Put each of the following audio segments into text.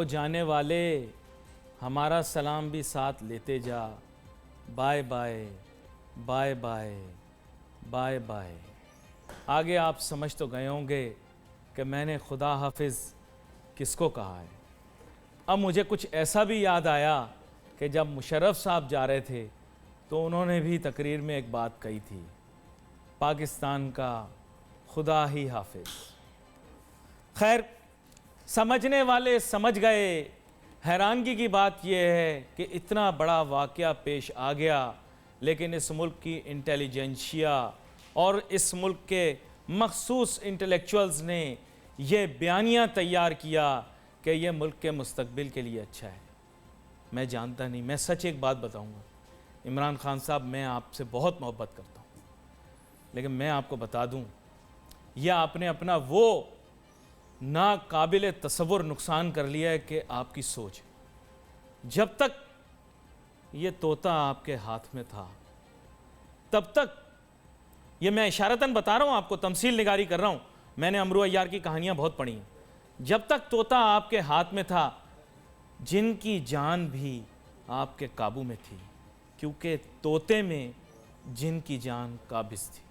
ओ जाने वाले हमारा सलाम भी साथ लेते जा, bye bye bye bye bye bye. आगे आप समझ तो गए होंगे कि मैंने खुदा हाफिज़ किसको कहा है। अब मुझे कुछ ऐसा भी याद आया कि जब मुशर्रफ साहब जा रहे थे तो उन्होंने भी तकरीर में एक बात कही थी, पाकिस्तान का खुदा ही हाफिज़। खैर, समझने वाले समझ गए। हैरानगी की बात यह है कि इतना बड़ा वाक़या पेश आ गया, लेकिन इस मुल्क की इंटेलिजेंशिया और इस मुल्क के मखसूस इंटेलेक्चुअल्स ने यह बयानिया तैयार किया कि यह मुल्क के मुस्तकबिल के लिए अच्छा है। मैं जानता नहीं, मैं सच एक बात बताऊंगा, इमरान खान साहब, मैं आपसे बहुत मोहब्बत करता हूँ, लेकिन मैं आपको बता दूँ, यह आपने अपना वो नाकाबिल तसव्वुर नुकसान कर लिया है कि आपकी सोच, जब तक ये तोता आपके हाथ में था तब तक, ये मैं इशारतन बता रहा हूँ आपको, तमसील निगारी कर रहा हूँ, मैंने अमरू अय्यार की कहानियाँ बहुत पढ़ी हैं, जब तक तोता आपके हाथ में था जिनकी जान भी आपके काबू में थी, क्योंकि तोते में जिनकी जान काबिज थी।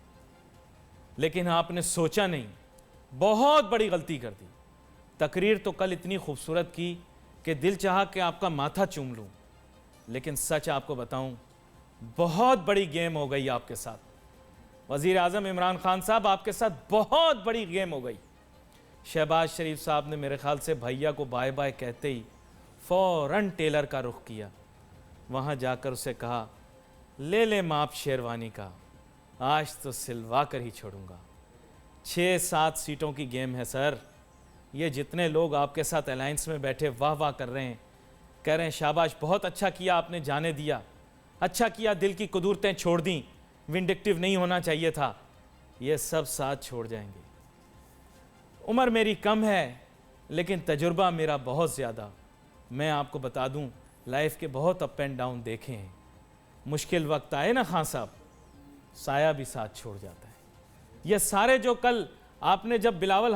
लेकिन आपने सोचा नहीं, बहुत बड़ी गलती कर दी। तकरीर तो कल इतनी खूबसूरत की कि दिल चाहा कि आपका माथा चूम लूं, लेकिन सच आपको बताऊं, बहुत बड़ी गेम हो गई आपके साथ। वज़ीर आज़म इमरान खान साहब, आपके साथ बहुत बड़ी गेम हो गई। शहबाज शरीफ साहब ने मेरे ख्याल से भैया को बाय बाय कहते ही फ़ौरन टेलर का रुख किया, वहाँ जाकर उसे कहा, ले ले माप शेरवानी का, आज तो सिलवा कर ही छोड़ूंगा। 6-7 सीटों की गेम है सर। ये जितने लोग आपके साथ अलायंस में बैठे वाह वाह कर रहे हैं, कह रहे हैं शाबाश, बहुत अच्छा किया आपने जाने दिया, अच्छा किया दिल की कुदूरतें छोड़ दी, विंडिक्टिव नहीं होना चाहिए था, ये सब साथ छोड़ जाएंगे। उम्र मेरी कम है लेकिन तजुर्बा मेरा बहुत ज़्यादा। मैं आपको बता दूं, लाइफ के बहुत अप एंड डाउन देखे हैं। मुश्किल वक्त आए ना खान साहब, साया भी साथ छोड़ जाता है। ये सारे जो कल आपने जब बिलावल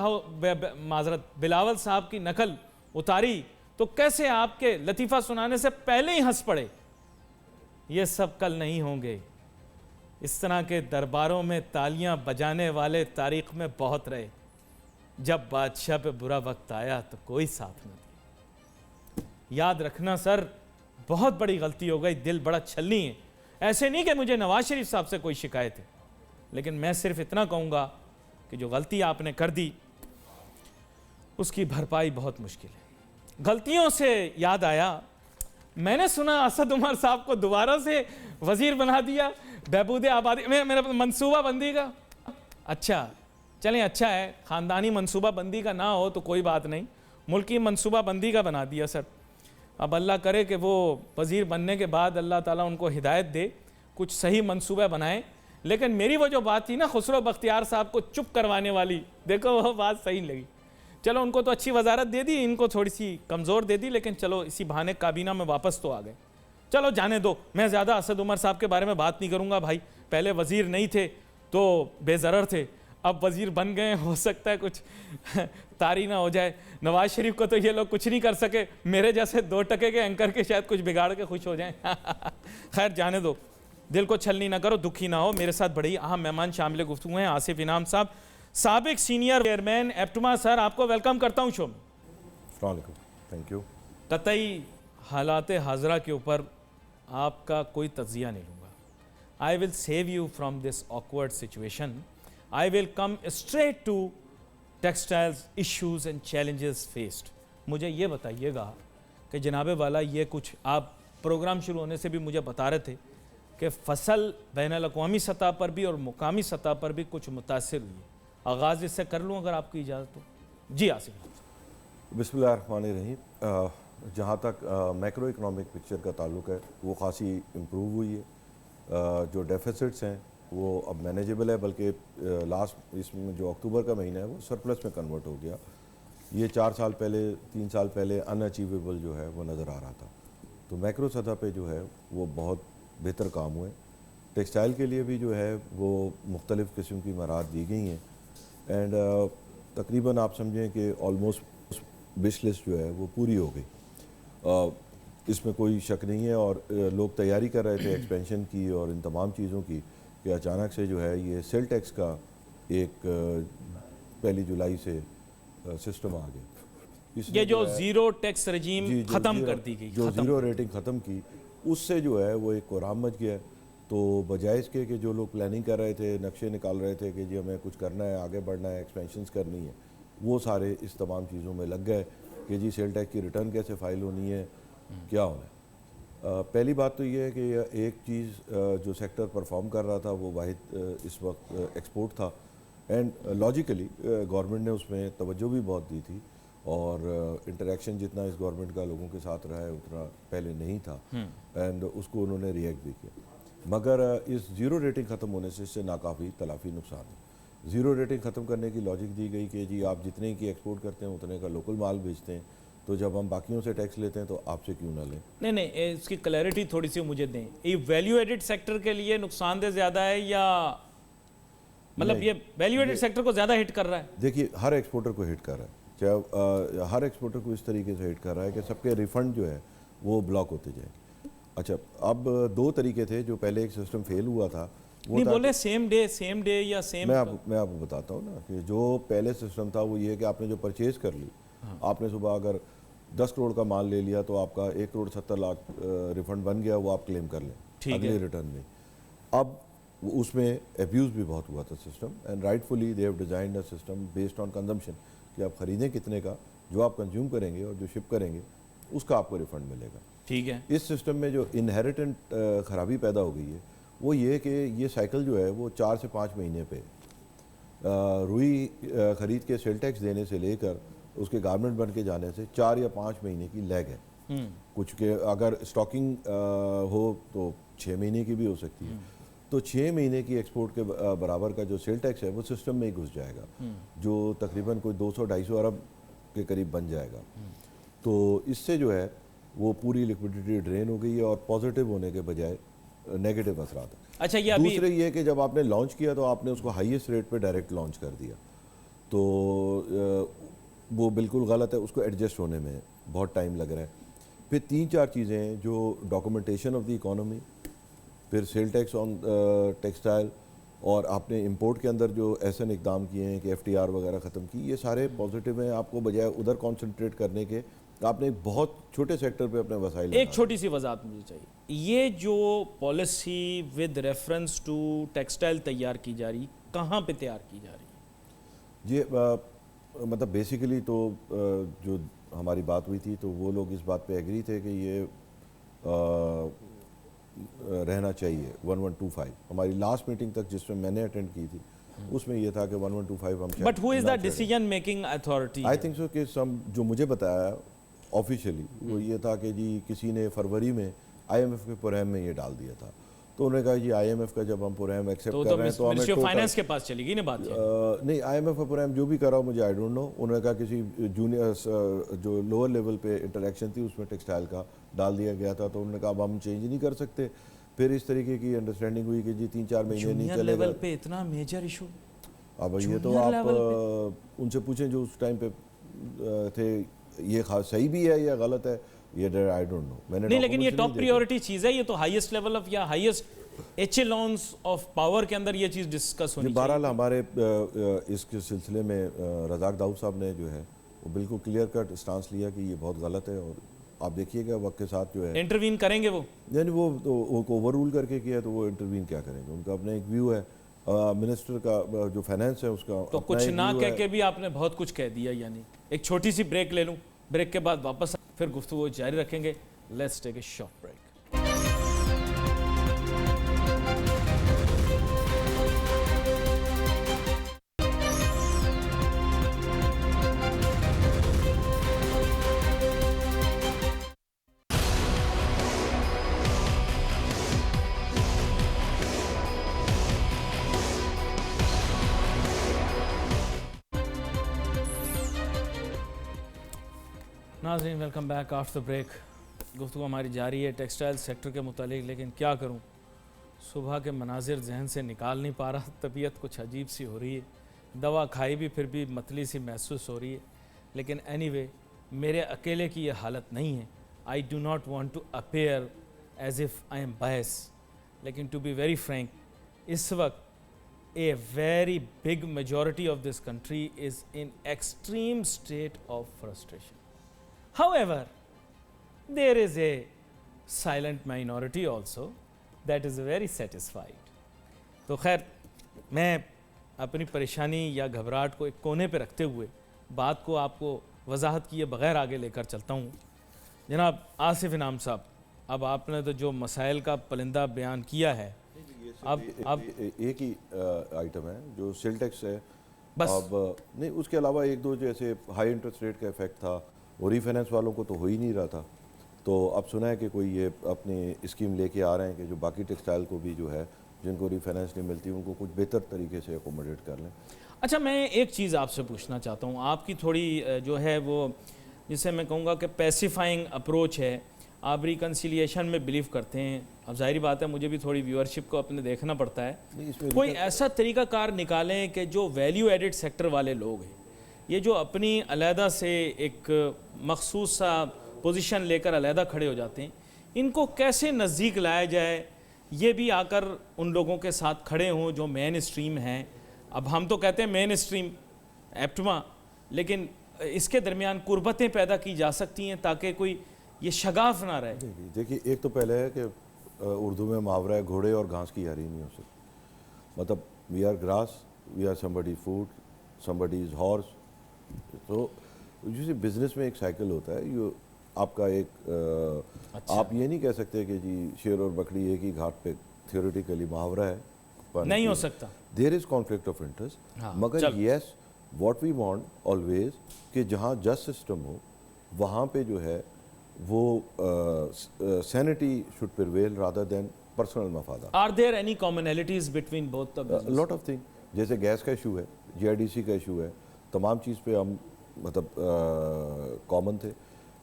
साहब की नकल उतारी तो कैसे आपके लतीफ़ा सुनाने से पहले ही हंस पड़े, ये सब कल नहीं होंगे। इस तरह के दरबारों में तालियां बजाने वाले तारीख में बहुत रहे, जब बादशाह पे बुरा वक्त आया तो कोई साथ न दिया। याद रखना सर, बहुत बड़ी गलती हो गई, दिल बड़ा छलनी है। ऐसे नहीं कि मुझे नवाज शरीफ साहब से कोई शिकायत है, लेकिन मैं सिर्फ इतना कहूँगा कि जो गलती आपने कर दी उसकी भरपाई बहुत मुश्किल है। गलतियों से याद आया, मैंने सुना असद उमर साहब को दोबारा से वजीर बना दिया बहबूद आबादी में, मेरा मनसूबा बंदी का। अच्छा चलें, अच्छा है, ख़ानदानी मनसूबा बंदी का ना हो तो कोई बात नहीं, मुल्की मनसूबा बंदी का बना दिया सर। अब अल्लाह करे कि वो वज़ीर बनने के बाद अल्लाह ताला उनको हिदायत दे, कुछ सही मनसूबा बनाएं। लेकिन मेरी वो जो बात थी ना खुसरो बख्तियार साहब को चुप करवाने वाली, देखो वो बात सही लगी। चलो उनको तो अच्छी वजारत दे दी, इनको थोड़ी सी कमज़ोर दे दी, लेकिन चलो इसी बहाने काबीना में वापस तो आ गए। चलो जाने दो, मैं ज़्यादा असद उमर साहब के बारे में बात नहीं करूँगा भाई, पहले वज़ीर नहीं थे तो बेज़रर थे, अब वज़ीर बन गए, हो सकता है कुछ तारी ना हो जाए। नवाज शरीफ को तो ये लोग कुछ नहीं कर सके, मेरे जैसे 2 टके के एंकर के शायद कुछ बिगाड़ के खुश हो जाएं। खैर जाने दो, दिल को छलनी ना करो, दुखी ना हो। मेरे साथ बड़ी अहम मेहमान शामिल गुफ्तगू हैं, आसिफ इनाम साहब, साबिक सीनियर चेयरमैन एप्टमा। सर आपको वेलकम करता हूँ शो में। Thank you. कतई हालात हाजरा के ऊपर आपका कोई तज्जिया नहीं लूँगा। I will save you from this awkward situation. I will come straight to textiles issues and challenges faced. मुझे ये बताइएगा कि जनाबे वाला, ये कुछ आप प्रोग्राम शुरू होने से भी मुझे बता रहे थे कि फसल बैनुल-अक़वामी सतह पर भी और मुकामी सतह पर भी कुछ मुतासिर हुई है। आगाज़ इससे कर लूँ अगर आपकी इजाज़त हो। जी आसिफ। बिस्मिल्लाहिर्रहमानिर्रहीम। जहाँ तक मैक्रो इकनॉमिक पिक्चर का ताल्लुक़ है, वो ख़ासी इम्प्रूव हुई है। जो डेफिसिट्स हैं वो अब मैनेजेबल है, बल्कि लास्ट इसमें जो अक्टूबर का महीना है वो सरप्लस में कन्वर्ट हो गया। ये 4 साल पहले 3 साल पहले अनअचीवेबल जो है वो नज़र आ रहा था। तो मैक्रो सतह पे जो है वो बहुत बेहतर काम हुए। टेक्सटाइल के लिए भी जो है वो मुख्तलिफ़ किस्म की मराहत दी गई हैं एंड तकरीबन आप समझें कि ऑलमोस्ट विश लिस्ट जो है वो पूरी हो गई। इसमें कोई शक नहीं है, और लोग तैयारी कर रहे थे एक्सपेंशन की और इन तमाम चीज़ों की, कि अचानक से जो है ये सेल टैक्स का एक 1 जुलाई से सिस्टम आ गया। इसने ये जो है- जीरो टैक्स रजीम जी, जो खत्म जीरो- कर दी गई, जो खत्म। ज़ीरो रेटिंग ख़त्म की, उससे जो है वो एक कोराम मच गया। तो बजाय इसके कि जो लोग प्लानिंग कर रहे थे, नक्शे निकाल रहे थे कि जी हमें कुछ करना है, आगे बढ़ना है, एक्सपेंशंस करनी है, वो सारे इस तमाम चीज़ों में लग गए कि जी सेल टैक्स की रिटर्न कैसे फ़ाइल होनी है, क्या होना है। पहली बात तो ये है कि एक चीज़ जो सेक्टर परफॉर्म कर रहा था वो वाहिद इस वक्त एक्सपोर्ट था, एंड लॉजिकली गवर्नमेंट ने उसमें तवज्जो भी बहुत दी थी, और इंटरेक्शन जितना इस गवर्नमेंट का लोगों के साथ रहा है उतना पहले नहीं था, एंड उसको उन्होंने रिएक्ट भी किया। मगर इस ज़ीरो रेटिंग ख़त्म होने से इससे नाकाफ़ी तलाफ़ी नुकसान है। ज़ीरो रेटिंग ख़त्म करने की लॉजिक दी गई कि जी आप जितने की एक्सपोर्ट करते हैं उतने का लोकल माल बेचते हैं, तो जब हम बाकियों से टैक्स लेते हैं तो आपसे क्यों ना लें। नहीं, इसकी क्लैरिटी थोड़ी सी मुझे दें। ये वैल्यू एडेड सेक्टर के लिए नुकसानदेह ज़्यादा है, या मतलब नहीं, ये वैल्यू एडेड सेक्टर को ज़्यादा हिट कर रहा है? देखिए हर एक्सपोर्टर को हिट कर रहा है, चाहे हर एक्सपोर्टर को इस तरीके से हिट कर रहा है कि सबके रिफंड जो है वो ब्लॉक होते जाएंगे। अच्छा, अब दो तरीके थे, जो पहले एक सिस्टम फेल हुआ था वो नहीं था बोले सेम डे या सेम। मैं आपको बताता हूँ ना कि जो पहले सिस्टम था वो ये है कि आपने जो परचेज कर ली, आपने सुबह अगर 10 करोड़ का माल ले लिया तो आपका 1 करोड़ 70 लाख रिफंड बन गया, वो आप क्लेम कर लें ठीक अगले है। रिटर्न में। अब उसमें एब्यूज़ भी बहुत हुआ था system, and rightfully they have designed a system based on consumption, कि आप ख़रीदें कितने का, जो आप कंज्यूम करेंगे और जो शिप करेंगे उसका आपको रिफंड मिलेगा। ठीक है। इस सिस्टम में जो इनहेरिटेंट ख़राबी पैदा हो गई है वो ये कि ये साइकिल जो है वो 4 से 5 महीने पे रुई ख़रीद के सेल टैक्स देने से लेकर उसके गारमेंट बन के जाने से 4 या 5 महीने की लैग है। कुछ के अगर स्टॉकिंग हो तो 6 महीने की भी हो सकती है। तो 6 महीने की एक्सपोर्ट के बराबर का जो सेल टैक्स है वो सिस्टम में ही घुस जाएगा, जो तकरीबन कोई 200-250 अरब के करीब बन जाएगा। तो इससे जो है वो पूरी लिक्विडिटी ड्रेन हो गई है, और पॉजिटिव होने के बजाय नेगेटिव असरात है। अच्छा, ये अभी दूसरे ये कि जब आपने लॉन्च किया तो आपने उसको हाईएस्ट रेट पे डायरेक्ट लॉन्च कर दिया, तो वो बिल्कुल गलत है, उसको एडजस्ट होने में बहुत टाइम लग रहा है। फिर 3-4 चीज़ें हैं, जो डॉक्यूमेंटेशन ऑफ द इकोनॉमी, फिर सेल टैक्स ऑन टेक्सटाइल, और आपने इंपोर्ट के अंदर जो ऐसे इकदाम किए हैं कि FTR वगैरह ख़त्म की, ये सारे पॉजिटिव हैं। आपको बजाय उधर कॉन्सेंट्रेट करने के आपने एक बहुत छोटे सेक्टर पे अपने वसाइल एक छोटी सी वजाहत मुझे चाहिए। ये जो policy with reference to textile तैयार की जा रही, कहाँ पे तैयार की जा रही है? ये मतलब बेसिकली तो जो हमारी बात हुई थी तो वो लोग इस बात पे एग्री थे कि ये रहना चाहिए 1125। हमारी लास्ट मीटिंग तक जिसमें मैंने अटेंड की थी उसमें ये था कि 1125 हम but who is the decision making authority? I think so कि सम जो मुझे बताया ऑफिशियली वो ये था कि जी किसी ने फरवरी में IMF के प्रोग्राम में ये डाल दिया था, तो उन्होंने कहा जी IMF का जब हम प्रोग्राम एक्सेप्ट कर रहे हैं तो हमें मिनिस्ट्री ऑफ फाइनेंस के पास चली गई ना बात। नहीं, IMF का प्रोग्राम जो भी कर रहा हो मुझे आई डोंट नो। उन्होंने कहा किसी जूनियर जो लोअर लेवल पे इंटरेक्शन थी उसमें टेक्सटाइल का डाल दिया गया था, तो उन्होंने कहा अब हम चेंज नहीं कर सकते। फिर इस तरीके की अंडरस्टैंडिंग हुई कि जी 3-4 महीने नहीं जूनियर चलेगा। लेवल पे इतना मेजर इशू? अब ये तो जूनियर आप उनसे पूछें जो उस टाइम पे थे, ये सही भी है या गलत है, ये आई डोंट नो। मैंने नहीं, लेकिन ये documents टॉप नहीं देखे। प्रायोरिटी चीज है, ये तो हाईएस्ट लेवल ऑफ या हाईएस्ट एचेलॉन्स ऑफ पावर के अंदर ये चीज डिस्कस होनी चाहिए। बहरहाल हमारे इसके सिलसिले में रज़ाक दाऊद साहब ने जो है वो बिल्कुल क्लियर कट स्टांस लिया कि ये बहुत गलत है, और आप देखिएगा वक्त के साथ जो है इंटरवीन करेंगे वो। यानी वो तो उनको ओवर रूल करके किया, तो वो इंटरवीन क्या करेंगे, उनका अपना एक व्यू है। मिनिस्टर का जो फाइनेंस है उसका तो अपना कुछ एक ना view कह है। के भी आपने बहुत कुछ कह दिया। यानी एक छोटी सी ब्रेक ले लूं, ब्रेक के बाद वापस फिर गुफ्तगू जारी रखेंगे। Let's take a short break. नाज़रीन, वेलकम बैक आफ्टर ब्रेक। गुफ्तगू हमारी जारी है टेक्सटाइल सेक्टर के मुतालिक, लेकिन क्या करूं, सुबह के मनाजिर जहन से निकाल नहीं पा रहा। तबीयत कुछ अजीब सी हो रही है, दवा खाई भी फिर भी मतली सी महसूस हो रही है। लेकिन एनीवे, मेरे अकेले की ये हालत नहीं है। I do not want to appear as if I am bias, लेकिन टू बी वेरी फ्रैंक, इस वक्त a very big majority of this country is in extreme state of frustration. However, there is a silent minority also that is very satisfied. तो खैर मैं अपनी परेशानी या घबराहट को एक कोने पे रखते हुए बात को आपको वजाहत किए बगैर आगे लेकर चलता हूँ। जनाब आसिफ इनाम साहब, अब आपने तो जो मसाइल का पलिंदा बयान किया है, अब एक ही आइटम है जो सेल टैक्स है बस। अब नहीं, उसके अलावा एक दो जैसे हाई इंटरेस्ट रेट का इफेक्ट था, वो रीफाइनेंस वालों को तो हो ही नहीं रहा था। तो अब सुना है कि कोई ये अपनी स्कीम लेके आ रहे हैं कि जो बाकी टेक्सटाइल को भी जो है जिनको रीफाइनेंस नहीं मिलती उनको कुछ बेहतर तरीके से अकोमोडेट कर लें। अच्छा, मैं एक चीज़ आपसे पूछना चाहता हूँ, आपकी थोड़ी जो है वो जिसे मैं कहूँगा कि पैसिफाइंग अप्रोच है, आप रिकन्सिलिएशन में बिलीव करते हैं। अब जाहिर बात है मुझे भी थोड़ी व्यूअरशिप को अपने देखना पड़ता है। कोई ऐसा तरीक़ाकार निकालें कि जो वैल्यू एडिड सेक्टर वाले लोग हैं, ये जो अपनी अलहदा से एक मखसूस सा पोजीशन लेकर अलहदा खड़े हो जाते हैं, इनको कैसे नज़दीक लाया जाए, ये भी आकर उन लोगों के साथ खड़े हों जो मेन स्ट्रीम हैं। अब हम तो कहते हैं मेन स्ट्रीम एप्टमा, लेकिन इसके दरमियान कुर्बतें पैदा की जा सकती हैं ताकि कोई ये शगाफ ना रहे। देखिए, एक तो पहले है कि उर्दू में मुहावरा है, घोड़े और घास की यारी नहीं हो सकती। मतलब we are grass, we are somebody food, somebody is horse. तो जैसे बिजनेस में एक साइकिल होता है, ये आपका एक अच्छा। आप ये नहीं कह सकते कि जी शेर और बकरी एक ही घाट पे, थियोरेटिकली मुहावरा है, नहीं हो सकता। There is conflict of interest, मगर yes what we want always कि जहाँ जस्ट सिस्टम हो वहाँ पे जो है वो sanity should prevail rather than personal मफादा। Are there any commonalities between both the lot of thing, जैसे गैस का इशू है, जीआईडीसी का इशू है, तमाम चीज़ पे हम मतलब कॉमन थे।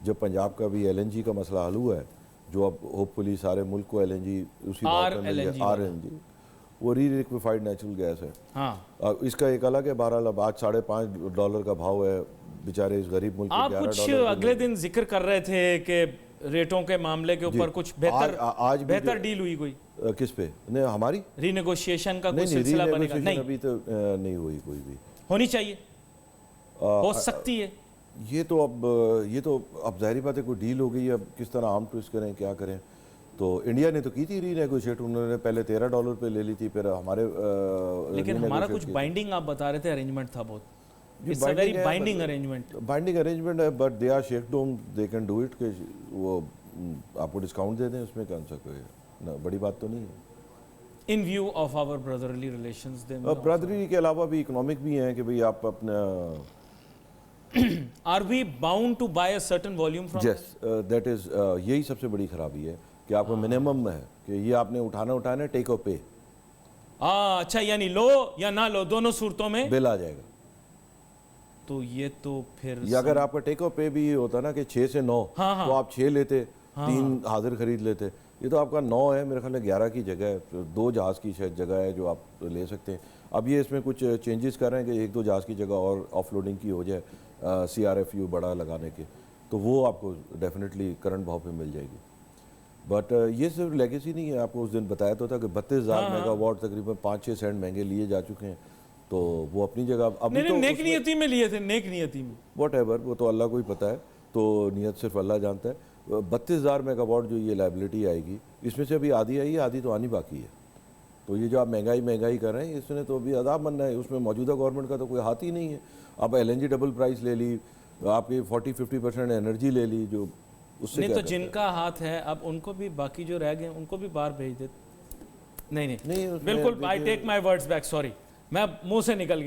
जब पंजाब का भी एलएनजी का मसला हल हुआ है, जो अब होपफुली सारे मुल्क को एलएनजी उसी आरएनजी, वो री-लिक्विफाइड नेचुरल गैस है। हाँ, इसका एक अलग है, बहरहाल अब आज $5.5 का भाव है, बेचारे इस गरीब मुल्क आप कुछ अगले दिन जिक्र कर रहे थे कि रेटों के मामले के ऊपर कुछ बेहतर डील हुई कोई? किस पे? नहीं, हमारी रीनेगोशिएशन का कोई सिलसिला बनेगा? नहीं, अभी तो नहीं हुई कोई भी। होनी चाहिए, हो सकती है। ये तो अब जाहिर बात है कोई डील हो गई, अब किस तरह आर्म ट्विस्ट करें, क्या करें। तो इंडिया ने तो की थी रीनेगोशिएट, उन्होंने पहले $13 पे ले ली थी, फिर हमारे लेकिन हमारा कुछ बाइंडिंग आप बता रहे थे अरेंजमेंट था बहुत। It's a very binding arrangement. Binding arrangement है, but they are sheikhdom, they can do it कि वो आपको डिस्काउंट दे दें, उसमें कौन सा कोई बड़ी बात तो नहीं है। In view of our brotherly relations, brotherly के अलावा भी इकोनॉमिक भी हैं कि भाई आप अपना are we bound to buy a certain volume from? Yes, that is, यही सबसे बड़ी खराबी है कि आपको मिनिमम है कि ये आपने उठाना है, टेक और पे। अच्छा, यानी लो या ना लो, दोनों सूरतों में बिल आ जाएगा। तो ये तो फिर या अगर आपका टेक और पे भी होता ना कि 6 से 9, तो आप 6 लेते, 3 हाजिर खरीद लेते। ये तो आपका 9 है, मेरे ख्याल में 11 की जगह है, तो 2 जहाज़ की शायद जगह है जो आप ले सकते हैं। अब ये इसमें कुछ चेंजेस कर रहे हैं कि 1-2 जहाज़ की जगह और ऑफलोडिंग की हो जाए, CRFU बड़ा लगाने के, तो वो आपको डेफिनेटली करंट भाव पे मिल जाएगी। बट ये सिर्फ लेगेसी नहीं है, आपको उस दिन बताया तो था कि 32,000 मेगावाट तकरीबन 5-6 सेंट महंगे लिए जा चुके हैं, तो वो अपनी जगह अभी नहीं, तो नेक नियति में लिए थे, नेक नियति में, व्हाटएवर, वो तो अल्लाह को ही पता है, तो नियत सिर्फ अल्लाह जानता है। 32,000 मेगावाट जो ये लाइबिलिटी आएगी, इसमें से अभी आधी आई है, आधी तो आनी बाकी है। तो ये जो आप महंगाई कर रहे हैं, इसमें तो अभी अदाब बनना है, उसमें मौजूदा गवर्नमेंट का तो कोई हाथ ही नहीं है। अब LNG डबल प्राइस ले ली, आपकी 40-50% एनर्जी ले ली, जो उससे नहीं तो जिनका हाथ है अब उनको भी, बाकी जो रह गए उनको भी बाहर भेज दे। नहीं, बिल्कुल, I take my words back, sorry, मैं मुंह से निकल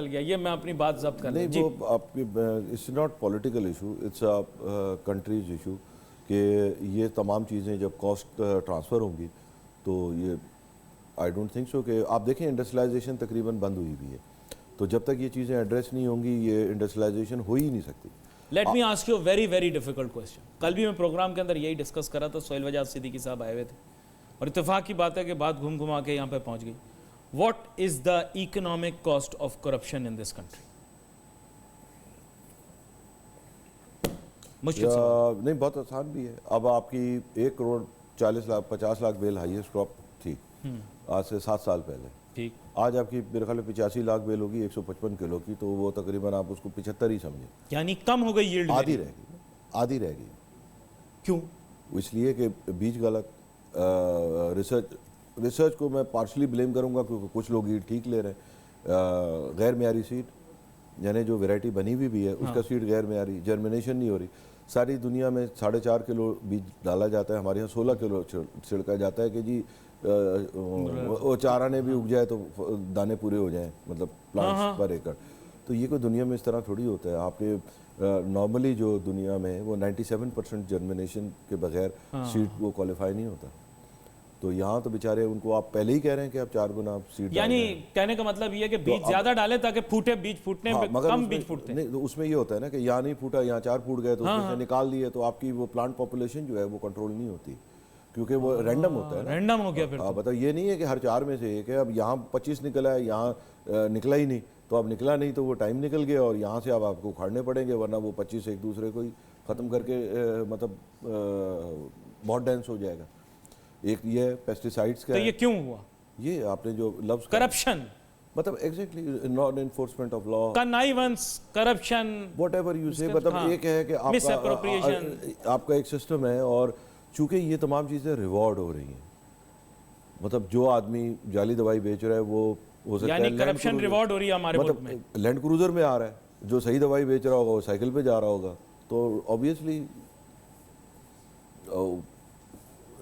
गया, ये मैं अपनी बात जब्त कर नहीं, वो आपकी it's not political issue, it's a countries issue कि ये तमाम चीज़ें जब कॉस्ट ट्रांसफ़र होंगी तो ये आई डोंट थिंक सो कि आप देखें इंडस्ट्रियलाइजेशन तकरीबन बंद हुई भी है, तो जब तक ये चीज़ें एड्रेस नहीं होंगी ये इंडस्ट्रियलाइजेशन हो ही नहीं सकती। Let me ask you very very difficult question. कल भी मैं प्रोग्राम के अंदर यही डिस्कस करा था, सोहेल वजाद सिद्दीकी साहब आए हुए थे और इत्तेफाक की बात है कि बात घूम घुमा के यहाँ पे पहुँच गई। What is the economic cost of corruption in this country? मुश्किल सवाल। नहीं, बहुत आसान भी है। अब आपकी 1 crore 40 lakh 50 lakh bale highest crop थी आज से 7 साल पहले। ठीक। आज आपकी मेरे ख्याल में 85 लाख बेल होगी 155 किलो की, तो वो तकरीबन आप उसको 75 ही समझे, यानी कम हो गई यील्ड, आधी रहेगी, आधी रहेगी। क्यों? इसलिए कि बीज गलत, रिसर्च को मैं पार्शली ब्लेम करूंगा क्योंकि कुछ लोग ये ठीक ले रहे हैं। गैर मेयारी सीड, यानी जो वैरायटी बनी हुई भी है उसका सीड गैर मेयारी, जर्मिनेशन नहीं हो रही। सारी दुनिया में 4.5 किलो बीज डाला जाता है, हमारे यहाँ 16 किलो छिड़का जाता है कि जी वो 4 आने भी उग जाए तो दाने पूरे हो जाएं, मतलब प्लांट्स पर एकड़। तो ये कोई दुनिया में इस तरह थोड़ी होता है। आपके नॉर्मली जो दुनिया में वो 97% जर्मिनेशन के बगैर सीड वो क्वालिफाई नहीं होता। तो यहाँ तो बेचारे उनको आप पहले ही कह रहे हैं कि आप 4 गुना सीड, यानी कहने का मतलब ये है कि बीज ज्यादा डालें ताकि फूटे, बीज फूटने में कम बीज फूटते हैं। नहीं, तो उसमें ये होता है ना कि यहाँ नहीं फूटा, यहाँ 4 फूट गए तो उसमें से निकाल दिए, तो आपकी वो प्लांट पॉपुलेशन जो है वो कंट्रोल नहीं होती क्योंकि वो रैंडम होता है ना। रैंडम हो गया फिर तो। बताओ, ये नहीं है कि हर 4 में से एक है। अब यहाँ 25 निकला है, यहाँ निकला ही नहीं, तो अब निकला नहीं तो वो टाइम निकल गया और यहाँ से अब आपको उखाड़ने पड़ेंगे, वरना वो 25 एक दूसरे को ही ख़त्म करके मतलब बहुत डेंस हो जाएगा। एक ये पेस्टिसाइड्स का तो ये क्यों हुआ? ये आपने जो लफ्ज़ करप्शन, मतलब exactly non enforcement of law, connivance, corruption, whatever you say, मतलब एक है कि आपका एक सिस्टम है और चूंकि ये तमाम चीज़ें रिवॉर्ड हो रही हैं, मतलब जो आदमी जाली दवाई बेच रहा है वो हो सकता है यानी करप्शन रिवॉर्ड हो रही है हमारे मुल्क में। मतलब लैंड क्रूजर में आ रहा है, जो सही दवाई बेच रहा होगा वो साइकिल पे जा रहा होगा, तो ऑब्वियसली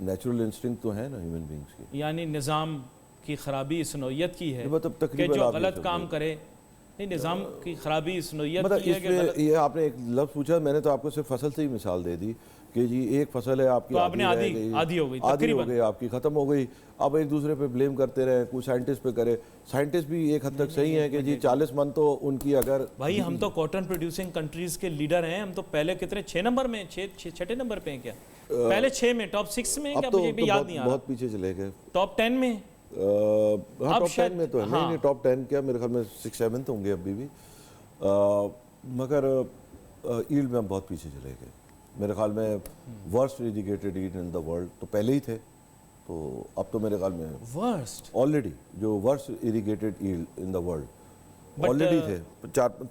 नेचुरल इंस्टिंक्ट तो है ना ह्यूमन बींग्स की। यानी निज़ाम की खराबी इस नौयत की है मतलब कि तकरीबन जो आप गलत काम करे, नहीं, निज़ाम की खराबी इस नौयत मतलब की है कि गलत। ये आपने एक लफ्ज़ पूछा, मैंने तो आपको सिर्फ फसल से ही मिसाल दे दी कि जी एक फसल है आपकी, तो आपने आधी हो गई, आधी हो गई आपकी, ख़त्म हो गई। अब एक दूसरे पे ब्लेम करते रहे, कोई साइंटिस्ट पे करे। साइंटिस्ट भी एक हद तक सही है कि जी 40 मन तो उनकी, अगर भाई हम तो कॉटन प्रोड्यूसिंग कंट्रीज के लीडर हैं, हम तो पहले कितने 6 नंबर में, 6 नंबर पे हैं क्या? पहले 6 में, टॉप 6 में क्या? मुझे भी याद नहीं आ रहा। बहुत पीछे चले गए। टॉप 10 में टॉप 10 में तो है नहीं, टॉप 10 क्या, मेरे ख्याल में 6-7 होंगे अभी भी, मगर ईल्ड में हम बहुत पीछे चले गए। मेरे ख्याल में worst irrigated yield in the world तो पहले ही थे, तो अब तो मेरे ख्याल में वर्स्ट ऑलरेडी जो worst irrigated yield in the world already थे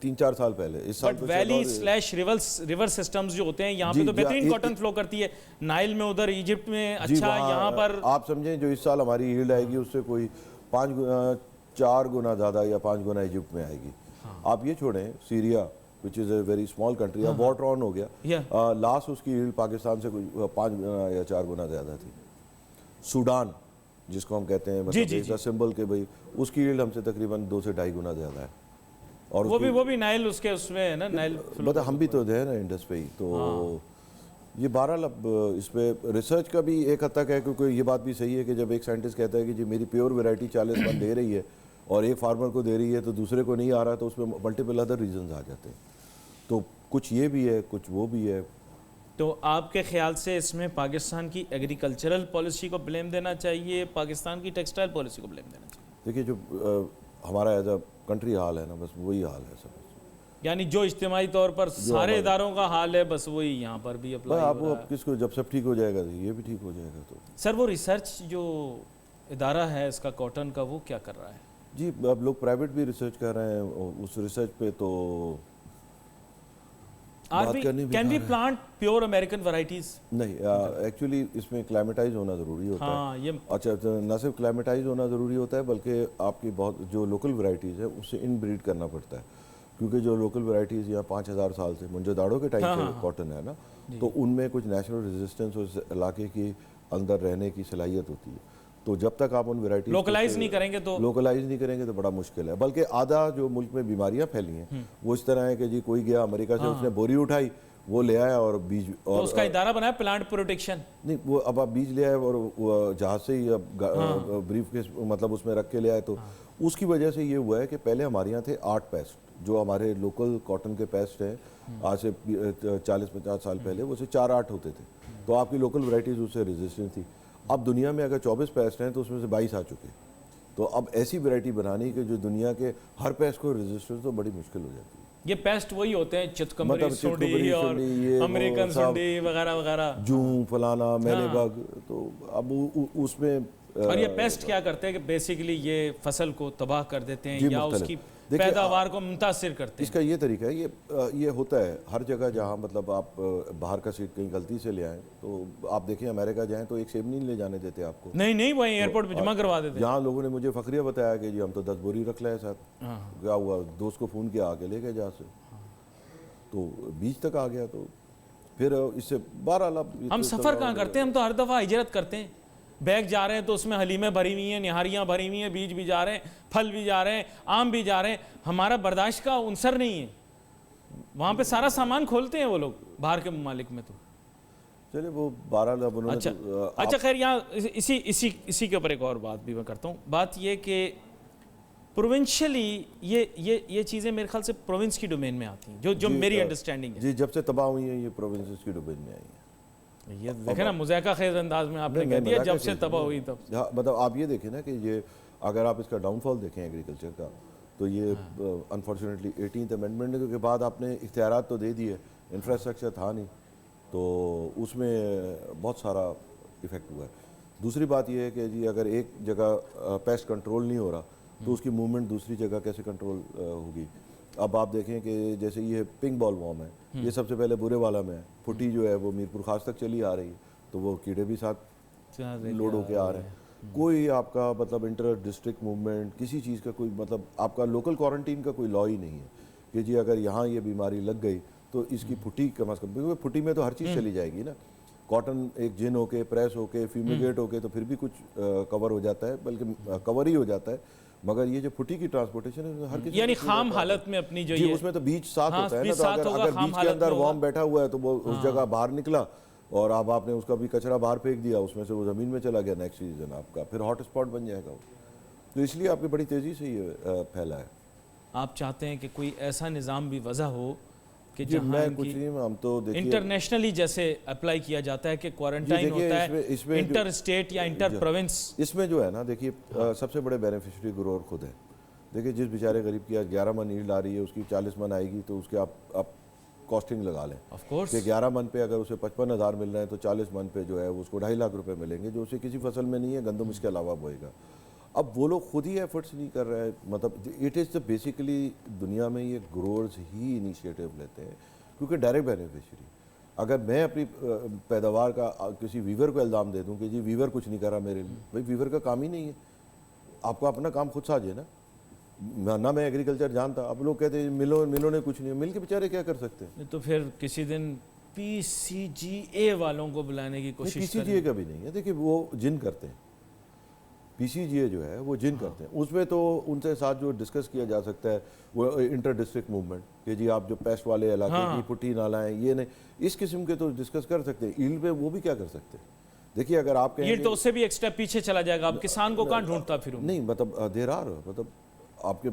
3-4 साल पहले। इस साल but valley slash river systems जो होते हैं यहाँ पे तो बेहतरीन कॉटन फ्लो करती है, नाइल में, उधर इजिप्ट में, अच्छा यहाँ पर आप समझें जो इस साल हमारी ईल्ड आएगी उससे कोई 4 गुना ज़्यादा या 5 गुना इजिप्ट में आएगी। आप ये छोड़ें, Syria which is a very small country, अब वॉर ऑन हो गया, लास्ट उसकी ईल्ड पाकिस्तान से कोई 5 या 4 गुना ज़्यादा थी। सूडान जिसको हम कहते हैं मतलब सिंबल के भाई, उसकी ईल्ड हमसे तकरीबन 2 से 2.5 गुना ज़्यादा है। और वो भी नाइल उसके उसमें है ना, नाइल मतलब हम भी तो है ना इंडस पे ही, तो ये 12 इस पे रिसर्च का भी एक हद तक है, क्योंकि ये बात भी सही है कि जब एक साइंटिस्ट कहता है कि जी मेरी प्योर वैरायटी 40 मन दे रही है और एक फार्मर को दे रही है तो दूसरे को नहीं आ रहा, तो उसमें मल्टीपल अदर रीजंस आ जाते हैं। तो कुछ ये भी है, कुछ वो भी है। तो आपके ख्याल से इसमें पाकिस्तान की एग्रीकल्चरल पॉलिसी को ब्लेम देना चाहिए, पाकिस्तान की टेक्सटाइल पॉलिसी को ब्लेम देना चाहिए? देखिए, जो हमारा एज अ कंट्री हाल है ना, बस वही हाल है सब। यानी जो इज्तिमाई तौर पर सारे इदारों का हाल है, बस वही यहाँ पर भी अप्लाई हो रहा है। आप किसको, जब सब ठीक हो जाएगा तो ये भी ठीक हो जाएगा। तो सर वो रिसर्च जो इदारा है इसका कॉटन का, वो क्या कर रहा है? जी अब लोग प्राइवेट भी रिसर्च कर रहे हैं, उस रिसर्च पे तो can we plant pure American varieties? नहीं, एक्चुअली इसमें क्लाइमेटाइज होना ज़रूरी होता है। ये अच्छा, तो न सिर्फ क्लाइमेटाइज होना ज़रूरी होता है बल्कि आपकी बहुत जो लोकल वैरायटीज़ है उससे इनब्रीड करना पड़ता है, क्योंकि जो लोकल वैरायटीज़ यहाँ 5000 साल से मुंजदाड़ों के टाइम से कॉटन है ना, तो उनमें कुछ नेचुरल रेजिस्टेंस उस इलाके के अंदर रहने की सलाहियत होती है। तो जब तक आप उन वैरायटी लोकलाइज नहीं करेंगे तो बड़ा मुश्किल है। बल्कि आधा जो मुल्क में बीमारियां फैली हैं वो इस तरह है कि जी कोई गया अमेरिका से, उसने बोरी उठाई, वो ले आया और बीज, और तो उसका इदारा बनाया प्लांट प्रोटेक्शन। नहीं, वो अब आप बीज ले आए और जहाज से ही अब ब्रीफ के मतलब उसमें रख के ले आए, तो उसकी वजह से ये हुआ है कि पहले हमारे यहाँ थे 8 पेस्ट जो हमारे लोकल कॉटन के पेस्ट हैं, आज से 40-50 साल पहले वो से 4-8 होते थे, तो आपकी लोकल वैरायटीज उससे रेजिस्टेंट थी। अब दुनिया में अगर 24 पेस्ट हैं तो उसमें से 22 आ चुके हैं, तो अब ऐसी वैरायटी बनानी कि जो दुनिया के हर पेस्ट को रेजिस्टेंस, तो बड़ी मुश्किल हो जाती है। ये पेस्ट वही होते हैं चितकबरी मतलब सुंडी चितकबरी, और सुंडी, ये वो अमेरिकन सब। सुंडी वगैरह वगैरह। जूं फलाना मेले हाँ। बग, तो अब उसमें और ये पेस्ट क्या करते हैं कि बेसिकली ये फसल को तबाह कर देते हैं जी, या मुख्तलिफ। उसकी देखिए, पैदावार को मुतासिर करते हैं। इसका ये तरीका है, ये होता है हर जगह जहाँ मतलब आप बाहर का सीट कहीं गलती से ले आएँ, तो आप देखें अमेरिका जाएँ तो एक सेब नहीं ले जाने देते आपको। नहीं नहीं, वहीं एयरपोर्ट पे जमा करवा देते हैं। यहाँ लोगों ने मुझे फखरिया बताया कि जी हम तो 10 बोरी रख लाए साथ। हाँ। क्या हुआ, दोस्त को फ़ोन किया, आके ले गए जहाँ से, तो बीच तक आ गया। तो फिर इससे 12 लाख। हम सफ़र कहाँ करते हैं, हम तो हर दफ़ा हिजरत करते हैं। बैग जा रहे हैं तो उसमें हलीमें भरी हुई हैं, निहारियाँ भरी हुई हैं, बीज भी जा रहे हैं, फल भी जा रहे हैं, आम भी जा रहे हैं। हमारा बर्दाश्त का उनसर नहीं है। वहाँ पे सारा सामान खोलते हैं वो लोग बाहर के ममालिक में। तो चलिए वो 12 लाख उन्होंने अच्छा तो, अच्छा, खैर यहाँ इसी के ऊपर एक और बात भी मैं करता हूँ। बात ये कि प्रोविंशियली ये चीज़ें मेरे ख्याल से प्रोविंस की डोमेन में आती हैं, जो मेरी अंडरस्टैंडिंग है। जी, जब से तबाह हुई है ये प्रोविंसेस की डोमेन में आई है। ये देखे ना, मुज़ाहिका खेज अंदाज में आपने कह दिया जब से तबाह हुई तब से। हाँ, मतलब आप ये देखें ना कि ये अगर आप इसका डाउनफॉल देखें एग्रीकल्चर का, तो ये अनफॉर्चुनेटली 18th अमेंडमेंट के बाद आपने इख्तियारात तो दे दिए, इंफ्रास्ट्रक्चर था नहीं, तो उसमें बहुत सारा इफ़ेक्ट हुआ है। दूसरी बात ये है कि जी अगर एक जगह पेस्ट कंट्रोल नहीं हो रहा तो उसकी मूवमेंट दूसरी जगह कैसे कंट्रोल होगी। अब आप देखें कि जैसे ये पिंक बॉल वॉर्म है, ये सबसे पहले बुरे वाला में है, फुटी जो है वो मीरपुर खास तक चली आ रही है, तो वो कीड़े भी साथ लोड होके आ रहे हैं। कोई आपका मतलब इंटर डिस्ट्रिक्ट मूवमेंट किसी चीज़ का कोई मतलब आपका लोकल क्वारंटीन का कोई लॉ ही नहीं है कि जी अगर यहाँ ये बीमारी लग गई तो इसकी फुटी कम अज़ कम, क्योंकि फुटी में तो हर चीज़ चली जाएगी ना। कॉटन एक जिन होके प्रेस होके फ्यूमिगेट होके तो फिर भी कुछ कवर हो जाता है, बल्कि कवर ही हो जाता है, मगर ये जो फुटी की ट्रांसपोर्टेशन है हर किसी यानी खाम हालत में अपनी जो जी, ये उसमें तो बीज साथ हाँ, होता है ना, बीज तो साथ अगर होगा, अगर खाम बीज के हालत अंदर में होगा। वॉर्म बैठा हुआ है तो वो उस जगह बाहर निकला और अब आपने उसका भी कचरा बाहर फेंक दिया, उसमें से वो ज़मीन में चला गया, नेक्स्ट सीजन आपका फिर हॉट स्पॉट बन जाएगा वो। तो इसलिए आपकी बड़ी तेज़ी से ये फैला है। आप चाहते हैं कि कोई ऐसा निज़ाम भी वजह हो कि जी, जहाँ मैं कुछ नहीं, हम तो देखिए इंटरनेशनली जैसे अप्लाई किया जाता है कि क्वारंटाइन देखिए, होता है इसमें इंटर स्टेट या इंटर प्रोविंस। इसमें जो है ना, देखिए सबसे बड़े बेनिफिशियरी ग्रोअर खुद है। देखिए जिस बेचारे गरीब की आज 11 मन ईल्ड आ रही है, उसकी 40 मन आएगी, तो उसके आप कॉस्टिंग लगा लें ऑफ कोर्स कि 11 मन पे अगर उसे 55,000 मिल रहे हैं तो 40 मन पे जो है उसको 2.5 लाख रुपए मिलेंगे, जो उसे किसी फसल में नहीं है, गंदम इसके अलावा बोएगा। अब वो लोग खुद ही एफर्ट्स नहीं कर रहे हैं, मतलब इट इज़ द बेसिकली दुनिया में ये ग्रोअर्स ही इनिशिएटिव लेते हैं, क्योंकि डायरेक्ट बेनिफिशियरी। अगर मैं अपनी पैदावार का किसी वीवर को इल्ज़ाम दे दूं कि जी वीवर कुछ नहीं करा मेरे लिए, भाई वीवर का काम ही नहीं है, आपको अपना काम खुद साझे ना मैं एग्रीकल्चर जानता। अब लोग कहते हैं मिलों ने कुछ नहीं, मिल के बेचारे क्या कर सकते हैं। तो फिर किसी दिन PCGA वालों को बुलाने की कोशिश करें। PCGA का भी नहीं है, देखिए वो जिन करते हैं, PCGA जो है वो जिन करते हैं, उसमें तो उनसे साथ जो डिस्कस किया जा सकता है वो इंटर डिस्ट्रिक्ट मूवमेंट कि जी आप जो पेस्ट वाले इलाके की पुट्टी ना लाएं, ये नहीं, इस किस्म के तो डिस्कस कर सकते हैं। ईल्ड पे वो भी क्या कर सकते हैं। देखिए अगर आप ये तो उससे भी एक स्टेप पीछे चला जाएगा, अब किसान को कहाँ ढूंढता फिर नहीं, मतलब देर आर मतलब आपके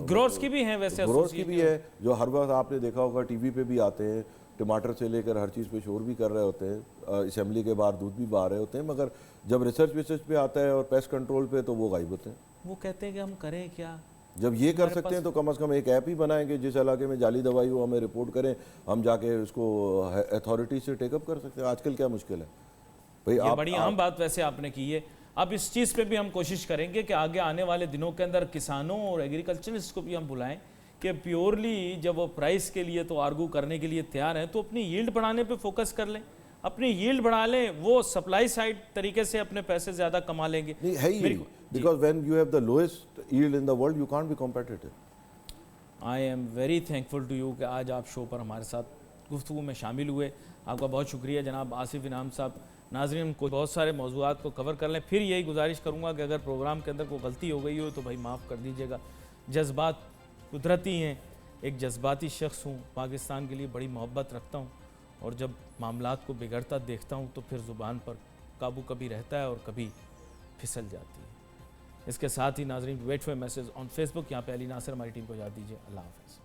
ग्रोर्स की भी हैं वैसे, ग्रोर्स की भी है, जो हर वक्त आपने देखा होगा टीवी पे भी आते हैं, टमाटर से लेकर हर चीज़ पे शोर भी कर रहे होते हैं, असेंबली के बाहर दूध भी बहा रहे होते हैं, मगर जब रिसर्च पे आता है और पेस्ट कंट्रोल पे तो वो गायब होते हैं। वो कहते हैं कि हम करें क्या। जब ये कर सकते हैं तो कम से कम एक ऐप ही बनाएंगे, जिस इलाके में जाली दवाई हो हमें रिपोर्ट करें, हम जाके उसको अथॉरिटी से टेकअप कर सकते हैं। आजकल क्या मुश्किल है भाई। ये बड़ी अहम बात वैसे आपने की है। अब इस चीज़ पे भी हम कोशिश करेंगे कि आगे आने वाले दिनों के अंदर किसानों और एग्रीकल्चरिस्ट को भी हम बुलाएं कि प्योरली जब वो प्राइस के लिए तो आर्गू करने के लिए तैयार हैं तो अपनी यील्ड बढ़ाने पे फोकस कर लें, अपनी यील्ड बढ़ा लें, वो सप्लाई साइड तरीके से अपने पैसे ज़्यादा कमा लेंगे। नहीं है ही, because when you have the lowest yield in the world you can't be competitive. I am very thankful to you कि आज आप शो पर हमारे साथ गुफ्तगू में शामिल हुए। आपका बहुत शुक्रिया जनाब आसिफ इनाम साहब। नाज़रीन को बहुत सारे मौज़ूआत को कवर कर लें, फिर यही गुजारिश करूँगा कि अगर प्रोग्राम के अंदर कोई गलती हो गई हो तो भाई माफ़ कर दीजिएगा। जज्बात कुदरती हैं, एक जज्बाती शख्स हूँ, पाकिस्तान के लिए बड़ी मोहब्बत रखता हूँ, और जब मामलात को बिगड़ता देखता हूँ तो फिर ज़ुबान पर काबू कभी रहता है और कभी फिसल जाती है। इसके साथ ही नाज़रीन wait for message on Facebook, यहाँ पे अली नासिर हमारी टीम को इजाज़त दीजिए। अल्लाह हाफ़िज़।